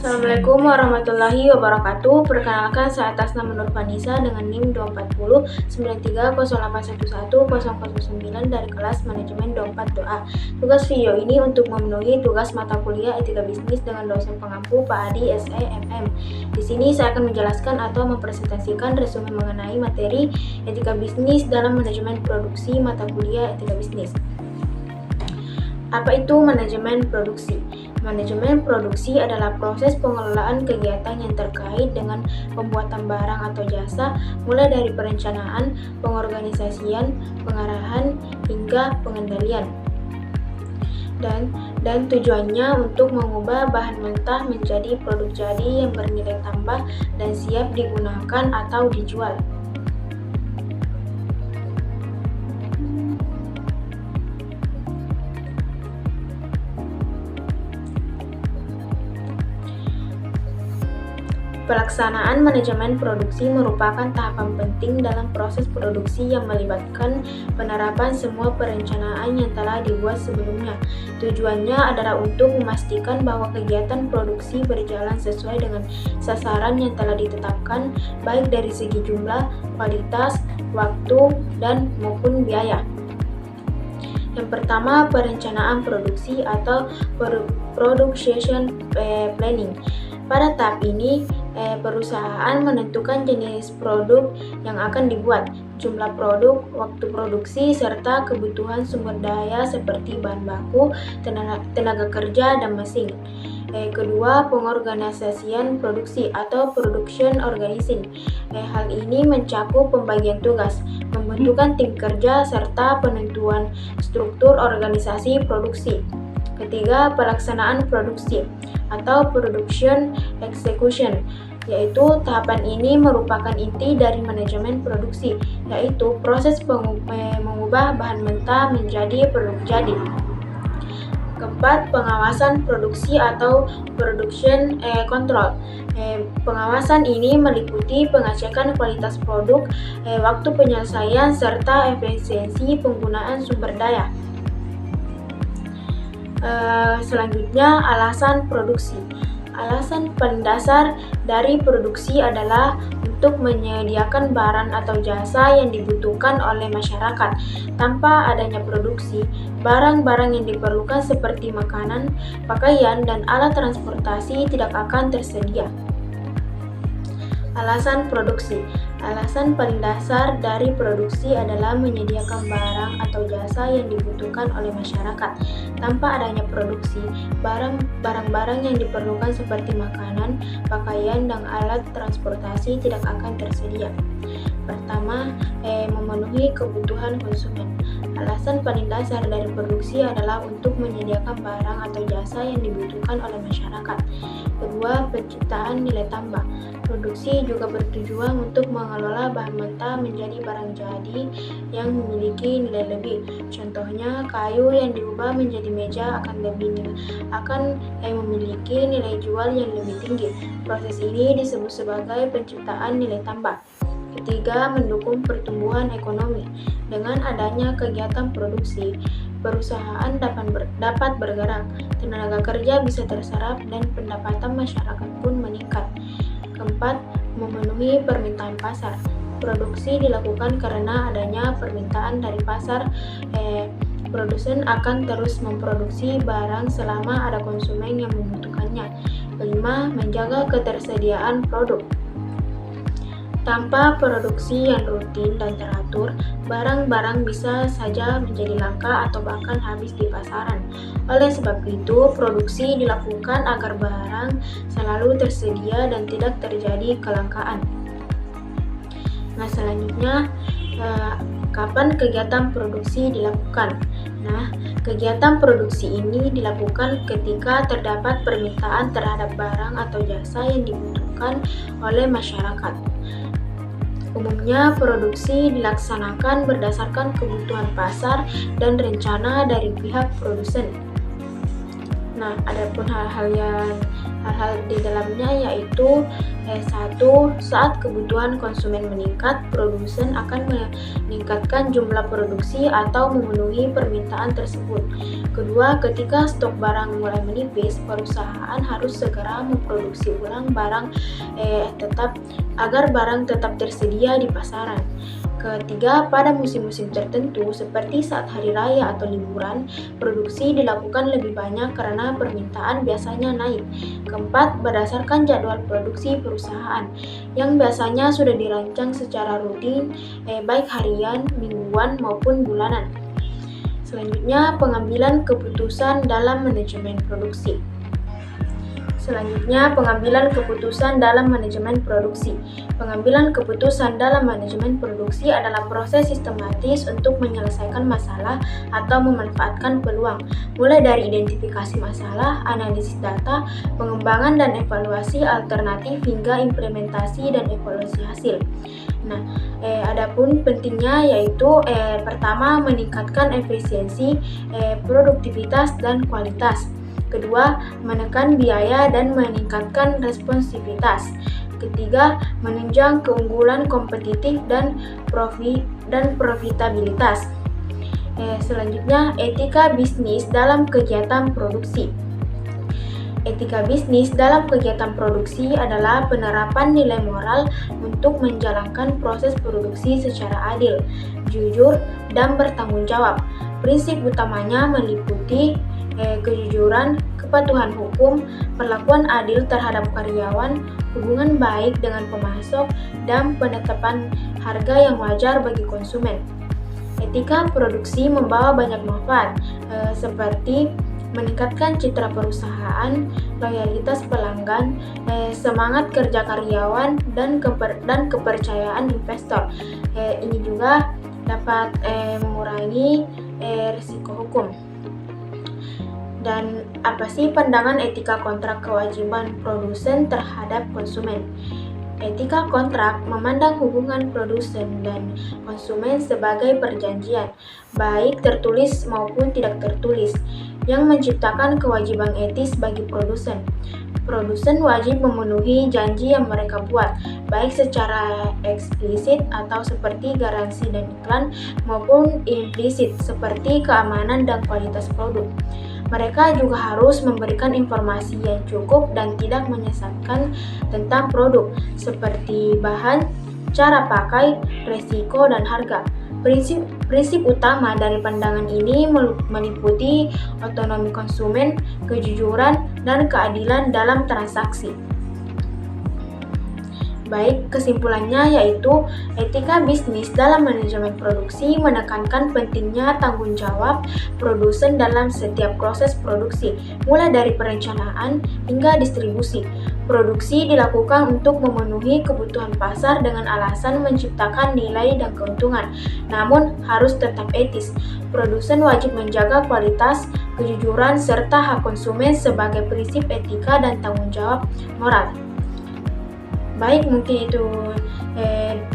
Assalamualaikum warahmatullahi wabarakatuh. Perkenalkan, saya atas nama Nurvanisa dengan NIM 240 930811009 dari kelas manajemen 24 Tugas video ini untuk memenuhi tugas mata kuliah etika bisnis dengan dosen pengampu Pak Adi SEMM. Di sini saya akan menjelaskan atau mempresentasikan resume mengenai materi etika bisnis dalam manajemen produksi mata kuliah etika bisnis. Apa itu manajemen produksi? Manajemen produksi adalah proses pengelolaan kegiatan yang terkait dengan pembuatan barang atau jasa, mulai dari perencanaan, pengorganisasian, pengarahan, hingga pengendalian. Dan tujuannya untuk mengubah bahan mentah menjadi produk jadi yang bernilai tambah dan siap digunakan atau dijual. Pelaksanaan manajemen produksi merupakan tahapan penting dalam proses produksi yang melibatkan penerapan semua perencanaan yang telah dibuat sebelumnya. Tujuannya adalah untuk memastikan bahwa kegiatan produksi berjalan sesuai dengan sasaran yang telah ditetapkan, baik dari segi jumlah, kualitas, waktu, dan maupun biaya. Yang pertama, perencanaan produksi atau production planning. Pada tahap ini, perusahaan menentukan jenis produk yang akan dibuat, jumlah produk, waktu produksi, serta kebutuhan sumber daya seperti bahan baku, tenaga kerja, dan mesin. Kedua, pengorganisasian produksi atau production organizing. Hal ini mencakup pembagian tugas, pembentukan tim kerja, serta penentuan struktur organisasi produksi. Ketiga, pelaksanaan produksi atau production execution, yaitu tahapan ini merupakan inti dari manajemen produksi, yaitu proses mengubah bahan mentah menjadi produk jadi. Keempat, pengawasan produksi atau production control. Pengawasan ini meliputi pengecekan kualitas produk, waktu penyelesaian, serta efisiensi penggunaan sumber daya. Selanjutnya, alasan produksi. Alasan paling dasar dari produksi adalah untuk menyediakan barang atau jasa yang dibutuhkan oleh masyarakat. Tanpa adanya produksi, barang-barang yang diperlukan seperti makanan, pakaian, dan alat transportasi tidak akan tersedia. Alasan produksi. Alasan paling dasar dari produksi adalah menyediakan barang atau jasa yang dibutuhkan oleh masyarakat. Tanpa adanya produksi, barang-barang yang diperlukan seperti makanan, pakaian, dan alat transportasi tidak akan tersedia. Pertama, memenuhi kebutuhan konsumen. Alasan paling dasar dari produksi adalah untuk menyediakan barang atau jasa yang dibutuhkan oleh masyarakat. Kedua, penciptaan nilai tambah. Produksi juga bertujuan untuk mengelola bahan mentah menjadi barang jadi yang memiliki nilai lebih. Contohnya, kayu yang diubah menjadi meja akan memiliki nilai jual yang lebih tinggi. Proses ini disebut sebagai penciptaan nilai tambah. Ketiga, mendukung pertumbuhan ekonomi. Dengan adanya kegiatan produksi, perusahaan dapat bergerak, tenaga kerja bisa terserap, dan pendapatan masyarakat pun meningkat. Keempat, memenuhi permintaan pasar. Produksi dilakukan karena adanya permintaan dari pasar. Produsen akan terus memproduksi barang selama ada konsumen yang membutuhkannya. Kelima, menjaga ketersediaan produk. Tanpa produksi yang rutin dan teratur, barang-barang bisa saja menjadi langka atau bahkan habis di pasaran. Oleh sebab itu, produksi dilakukan agar barang selalu tersedia dan tidak terjadi kelangkaan. Nah, selanjutnya, kapan kegiatan produksi dilakukan? Nah, kegiatan produksi ini dilakukan ketika terdapat permintaan terhadap barang atau jasa yang dibutuhkan oleh masyarakat. Umumnya, produksi dilaksanakan berdasarkan kebutuhan pasar dan rencana dari pihak produsen. Nah, adapun hal-hal di dalamnya yaitu satu, saat kebutuhan konsumen meningkat, produsen akan meningkatkan jumlah produksi atau memenuhi permintaan tersebut. Kedua, ketika stok barang mulai menipis, perusahaan harus segera memproduksi ulang barang agar barang tetap tersedia di pasaran. Ketiga, pada musim-musim tertentu seperti saat hari raya atau liburan, produksi dilakukan lebih banyak karena permintaan biasanya naik. Keempat, berdasarkan jadwal produksi perusahaan yang biasanya sudah dirancang secara rutin, baik harian, mingguan maupun bulanan. Selanjutnya, pengambilan keputusan dalam manajemen produksi. Selanjutnya, pengambilan keputusan dalam manajemen produksi. Pengambilan keputusan dalam manajemen produksi adalah proses sistematis untuk menyelesaikan masalah atau memanfaatkan peluang, mulai dari identifikasi masalah, analisis data, pengembangan dan evaluasi alternatif hingga implementasi dan evaluasi hasil. Adapun pentingnya yaitu pertama, meningkatkan efisiensi, produktivitas dan kualitas. Kedua, menekan biaya dan meningkatkan responsivitas. Ketiga, menunjang keunggulan kompetitif dan profitabilitas. Selanjutnya, etika bisnis dalam kegiatan produksi. Etika bisnis dalam kegiatan produksi adalah penerapan nilai moral untuk menjalankan proses produksi secara adil, jujur, dan bertanggung jawab. Prinsip utamanya meliputi kejujuran, kepatuhan hukum, perlakuan adil terhadap karyawan, hubungan baik dengan pemasok, dan penetapan harga yang wajar bagi konsumen. Etika produksi membawa banyak manfaat, seperti meningkatkan citra perusahaan, loyalitas pelanggan, semangat kerja karyawan, dan kepercayaan investor. Ini juga dapat mengurangi risiko hukum. Dan apa sih pandangan etika kontrak kewajiban produsen terhadap konsumen? Etika kontrak memandang hubungan produsen dan konsumen sebagai perjanjian, baik tertulis maupun tidak tertulis, yang menciptakan kewajiban etis bagi produsen. Produsen wajib memenuhi janji yang mereka buat, baik secara eksplisit atau seperti garansi dan iklan, maupun implisit seperti keamanan dan kualitas produk. Mereka juga harus memberikan informasi yang cukup dan tidak menyesatkan tentang produk, seperti bahan, cara pakai, resiko, dan harga. Prinsip utama dari pandangan ini meliputi otonomi konsumen, kejujuran, dan keadilan dalam transaksi. Baik, kesimpulannya yaitu etika bisnis dalam manajemen produksi menekankan pentingnya tanggung jawab produsen dalam setiap proses produksi, mulai dari perencanaan hingga distribusi. Produksi dilakukan untuk memenuhi kebutuhan pasar dengan alasan menciptakan nilai dan keuntungan, namun harus tetap etis. Produsen wajib menjaga kualitas, kejujuran, serta hak konsumen sebagai prinsip etika dan tanggung jawab moral. Baik, mungkin itu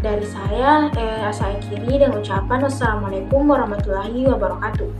dari saya. Saya akhiri dengan ucapan wassalamualaikum warahmatullahi wabarakatuh.